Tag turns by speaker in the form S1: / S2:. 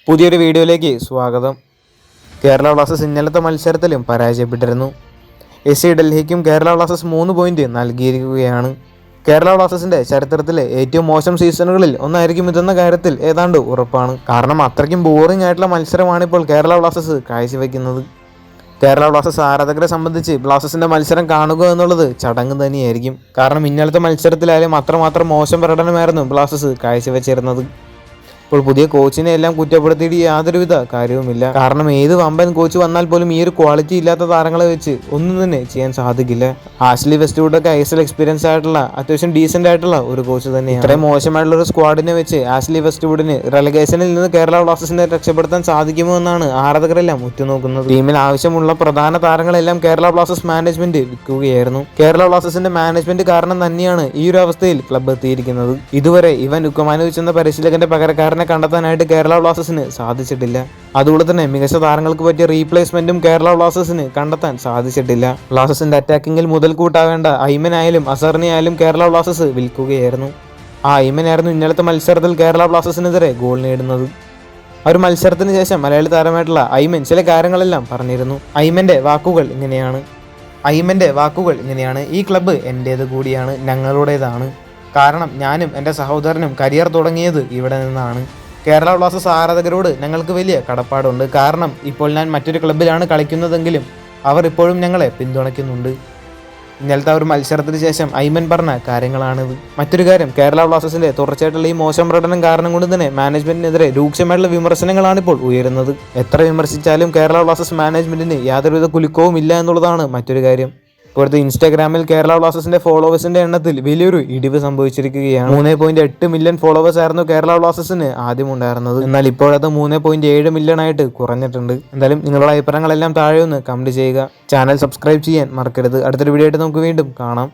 S1: പുതിയൊരു വീഡിയോയിലേക്ക് സ്വാഗതം. കേരള ബ്ലാസ്റ്റേഴ്സ് ഇന്നലത്തെ മത്സരത്തിലും പരാജയപ്പെട്ടിരുന്നു. എസ് ഡൽഹിക്കും കേരള ബ്ലാസ്റ്റേഴ്സ് 3 പോയിന്റ് നൽകിയിരിക്കുകയാണ്. കേരള ബ്ലാസ്റ്റേഴ്സിന്റെ ചരിത്രത്തിലെ ഏറ്റവും മോശം സീസണുകളിൽ ഒന്നായിരിക്കും ഇതെന്ന കാര്യത്തിൽ ഏതാണ്ട് ഉറപ്പാണ്. കാരണം അത്രയ്ക്കും ബോറിംഗ് ആയിട്ടുള്ള മത്സരമാണ് ഇപ്പോൾ കേരള ബ്ലാസ്റ്റേഴ്സ് കാഴ്ചവെക്കുന്നത്. കേരള ബ്ലാസ്റ്റേഴ്സ് ആരാധകരെ സംബന്ധിച്ച് ബ്ലാസ്റ്റേഴ്സിന്റെ മത്സരം കാണുക എന്നുള്ളത് ചടങ്ങ് തന്നെയായിരിക്കും. കാരണം ഇന്നലത്തെ മത്സരത്തിലായാലും അത്രമാത്രം മോശം പ്രകടനമായിരുന്നു ബ്ലാസ്റ്റേഴ്സ് കാഴ്ചവെച്ചിരുന്നത്. ഇപ്പോൾ പുതിയ കോച്ചിനെ എല്ലാം കുറ്റപ്പെടുത്തിയിട്ട് യാതൊരുവിധ കാര്യവുമില്ല. കാരണം ഏത് വമ്പൻ കോച്ച് വന്നാൽ പോലും ഈ ഒരു ക്വാളിറ്റി ഇല്ലാത്ത താരങ്ങളെ വെച്ച് ഒന്നും തന്നെ ചെയ്യാൻ സാധിക്കില്ല. ആഷ്ലി വെസ്റ്റ്വുഡൊക്കെ ഐഎസ്എൽ എക്സ്പീരിയൻസ് ആയിട്ടുള്ള അത്യാവശ്യം ഡീസന്റ് ആയിട്ടുള്ള ഒരു കോച്ച് തന്നെയാണ്. ഇത്രയും മോശമായിട്ടുള്ള ഒരു സ്ക്വാഡിനെ വെച്ച് ആഷ്ലി വെസ്റ്റ്വുഡിന് റെലഗേഷനിൽ നിന്ന് കേരള ബ്ലാസ്റ്റേഴ്സിനെ രക്ഷപ്പെടുത്താൻ സാധിക്കുമോ എന്നാണ് ആരാധകരെല്ലാം ഉറ്റുനോക്കുന്നത്. ടീമിൽ ആവശ്യമുള്ള പ്രധാന താരങ്ങളെല്ലാം കേരള ബ്ലാസ്റ്റേഴ്സ് മാനേജ്മെന്റ് വിൽക്കുകയായിരുന്നു. കേരള ബ്ലാസ്റ്റേഴ്സിന്റെ മാനേജ്മെന്റ് കാരണം തന്നെയാണ് ഈ ഒരു അവസ്ഥയിൽ ക്ലബ്ബ് എത്തിയിരിക്കുന്നത്. ഇതുവരെ ഇവൻ ഉക്കമാനോവിച്ച് എന്ന പരിശീലകന്റെ പകരക്കാരൻ കണ്ടെത്താനായിട്ട് കേരള ബ്ലാസ്റ്റേഴ്സിന് സാധിച്ചിട്ടില്ല. അതുകൊണ്ട് തന്നെ മികച്ച താരങ്ങൾക്ക് പറ്റിയ റീപ്ലേസ്മെന്റും കേരള ബ്ലാസ്റ്റേഴ്സിന് കണ്ടെത്താൻ സാധിച്ചിട്ടില്ല. ബ്ലാസ്റ്റേഴ്സിന്റെ അറ്റാക്കിങ്ങിൽ മുതൽക്കൂട്ടാവേണ്ട ഐമനായാലും അസറിനെയായാലും കേരള ബ്ലാസ്റ്റേഴ്സ് വിൽക്കുകയായിരുന്നു. ആ ഐമനായിരുന്നു ഇന്നലത്തെ മത്സരത്തിൽ കേരള ബ്ലാസ്റ്റേഴ്സിനെതിരെ ഗോൾ നേടുന്നത്. ആ ഒരു മത്സരത്തിന് ശേഷം മലയാളി താരമായിട്ടുള്ള ഐമൻ ചില കാര്യങ്ങളെല്ലാം പറഞ്ഞിരുന്നു. ഐമന്റെ വാക്കുകൾ ഇങ്ങനെയാണ്: ഈ ക്ലബ്ബ് എൻ്റേത് കൂടിയാണ്, ഞങ്ങളുടേതാണ്. കാരണം ഞാനും എൻ്റെ സഹോദരനും കരിയർ തുടങ്ങിയത് ഇവിടെ നിന്നാണ്. കേരള ബ്ലാസ്റ്റേഴ്സ് ആരാധകരോട് ഞങ്ങൾക്ക് വലിയ കടപ്പാടുണ്ട്. കാരണം ഇപ്പോൾ ഞാൻ മറ്റൊരു ക്ലബ്ബിലാണ് കളിക്കുന്നതെങ്കിലും അവർ ഇപ്പോഴും ഞങ്ങളെ പിന്തുണയ്ക്കുന്നുണ്ട്. ഇന്നലത്തെ ഒരു മത്സരത്തിന് ശേഷം ഐമൻ പറഞ്ഞ കാര്യങ്ങളാണിത്. മറ്റൊരു കാര്യം, കേരള ബ്ലാസ്റ്റേഴ്സിന്റെ തുടർച്ചയായിട്ടുള്ള ഈ മോശം പ്രകടനം കാരണം കൊണ്ട് തന്നെ മാനേജ്മെന്റിനെതിരെ രൂക്ഷമായിട്ടുള്ള വിമർശനങ്ങളാണ് ഇപ്പോൾ ഉയരുന്നത്. എത്ര വിമർശിച്ചാലും കേരള ബ്ലാസ്റ്റേഴ്സ് മാനേജ്മെന്റിന് യാതൊരുവിധ കുലുക്കവും ഇല്ല എന്നുള്ളതാണ് മറ്റൊരു കാര്യം. ഇപ്പോഴത്തെ ഇൻസ്റ്റാഗ്രാമിൽ കേരള ബ്ലാസ്റ്റേഴ്സിന്റെ ഫോളോവേഴ്സിന്റെ എണ്ണത്തിൽ വലിയൊരു ഇടിവ് സംഭവിച്ചിരിക്കുകയാണ്. 3.8 മില്യൺ ഫോളോവേഴ്സ് ആയിരുന്നു കേരള ബ്ലാസ്റ്റേഴ്സിന് ആദ്യം ഉണ്ടായിരുന്നത്. എന്നാൽ ഇപ്പോഴത് 3.7 മില്യൺ ആയിട്ട് കുറഞ്ഞിട്ടുണ്ട്. എന്തായാലും നിങ്ങളുടെ അഭിപ്രായങ്ങളെല്ലാം താഴെ ഒന്ന് കമന്റ് ചെയ്യുക. ചാനൽ സബ്സ്ക്രൈബ് ചെയ്യാൻ മറക്കരുത്. അടുത്തൊരു വീഡിയോ ആയിട്ട് നമുക്ക് വീണ്ടും കാണാം.